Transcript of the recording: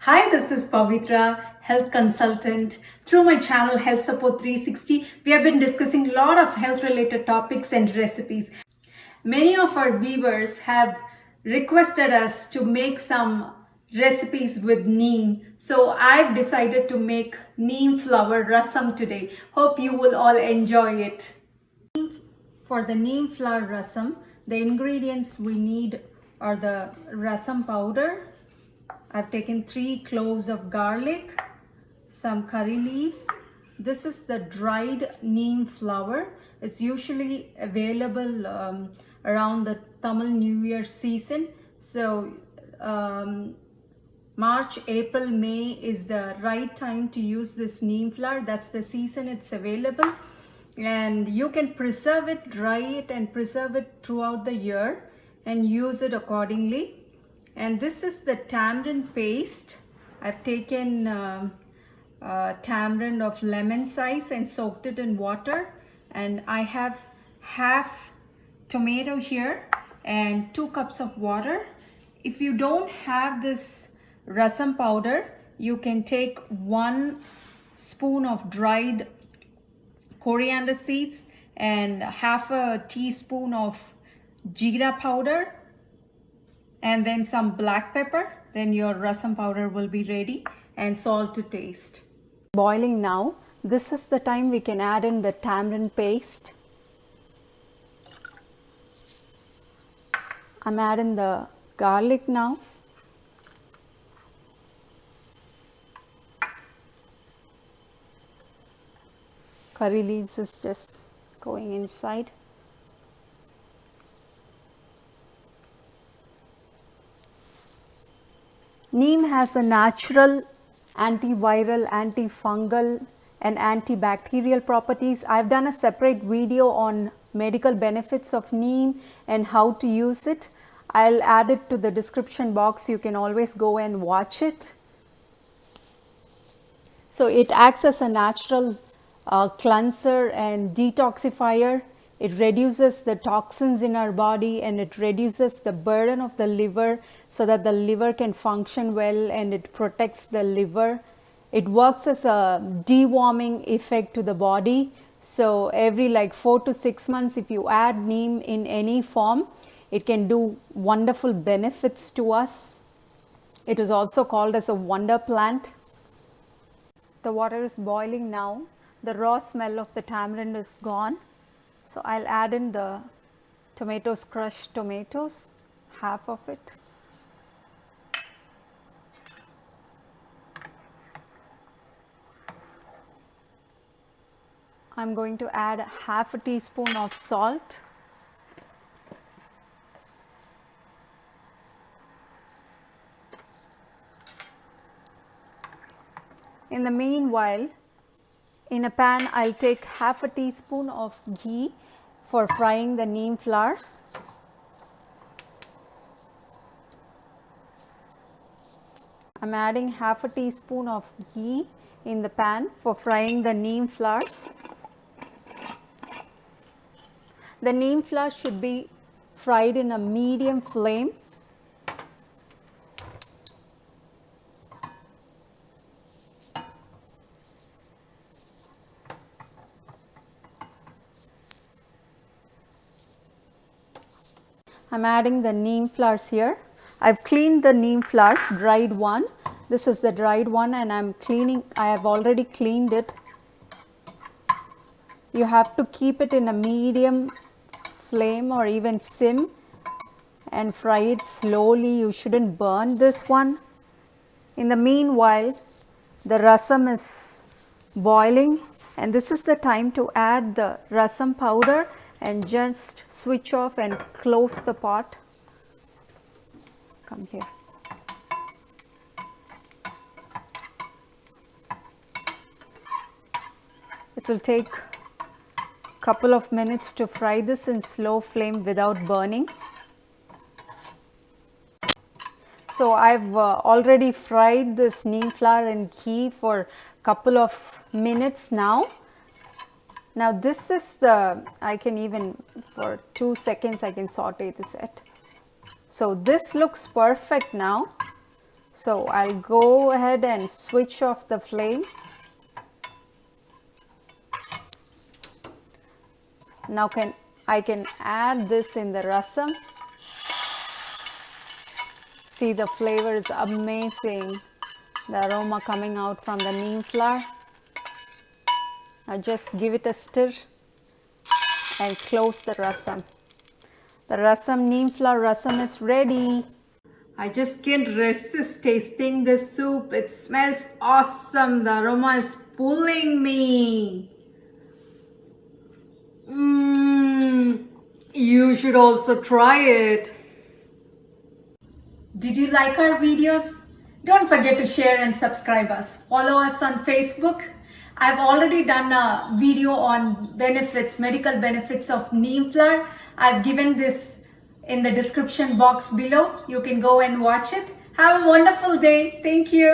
Hi, this is Pavitra, health consultant. Through my channel Health Support 360, we have been discussing a lot of health related topics and recipes. Many of our viewers have requested us to make some recipes with neem. So I've decided to make neem flower rasam today. Hope you will all enjoy it. For the neem flower rasam, the ingredients we need are the rasam powder. I've taken 3 cloves of garlic, some curry leaves. This is the dried neem flower. It's usually available around the Tamil New Year season. So March, April, May is the right time to use this neem flower. That's the season it's available. And you can preserve it, dry it, and preserve it throughout the year and use it accordingly. And this is the tamarind paste. I've taken tamarind of lemon size and soaked it in water. And I have half tomato here and 2 cups of water. If you don't have this rasam powder, you can take 1 spoon of dried coriander seeds and half a teaspoon of jeera powder and then some black pepper. Then your rasam powder will be ready, and salt to taste. Boiling now. This is the time we can add in the tamarind paste. I'm adding the garlic now. Curry leaves is just going inside. Neem has a natural antiviral, antifungal and antibacterial properties. I've done a separate video on medical benefits of neem and how to use it. I'll add it to the description box. You can always go and watch it. So it acts as a natural cleanser and detoxifier. It reduces the toxins in our body and it reduces the burden of the liver so that the liver can function well, and it protects the liver. It works as a deworming effect to the body. So every 4 to 6 months, if you add neem in any form, it can do wonderful benefits to us. It is also called as a wonder plant. The water is boiling now. The raw smell of the tamarind is gone. So I'll add in the tomatoes, crushed tomatoes, half of it. I'm going to add half a teaspoon of salt. In the meanwhile, in a pan, I'll take half a teaspoon of ghee for frying the neem flowers. I'm adding half a teaspoon of ghee in the pan for frying the neem flowers. The neem flowers should be fried in a medium flame. I'm adding the neem flowers here. I've cleaned the neem flowers, dried one. This is the dried one, and I have already cleaned it. You have to keep it in a medium flame or even sim and fry it slowly. You shouldn't burn this one. In the meanwhile, the rasam is boiling, and this is the time to add the rasam powder and just switch off and close the pot. Come here. It will take a couple of minutes to fry this in slow flame without burning. So I've already fried this neem flower in ghee for a couple of minutes now. Now this is I can even for 2 seconds I can saute this at. So this looks perfect now. So I'll go ahead and switch off the flame. Now I can add this in the rasam. See, the flavor is amazing. The aroma coming out from the neem flower. Now just give it a stir and close the rasam. The rasam, neem flower rasam is ready. I just can't resist tasting this soup. It smells awesome. The aroma is pulling me. You should also try it. Did you like our videos? Don't forget to share and subscribe us. Follow us on Facebook. I've already done a video on benefits, medical benefits of neem flower. I've given this in the description box below. You can go and watch it. Have a wonderful day. Thank you.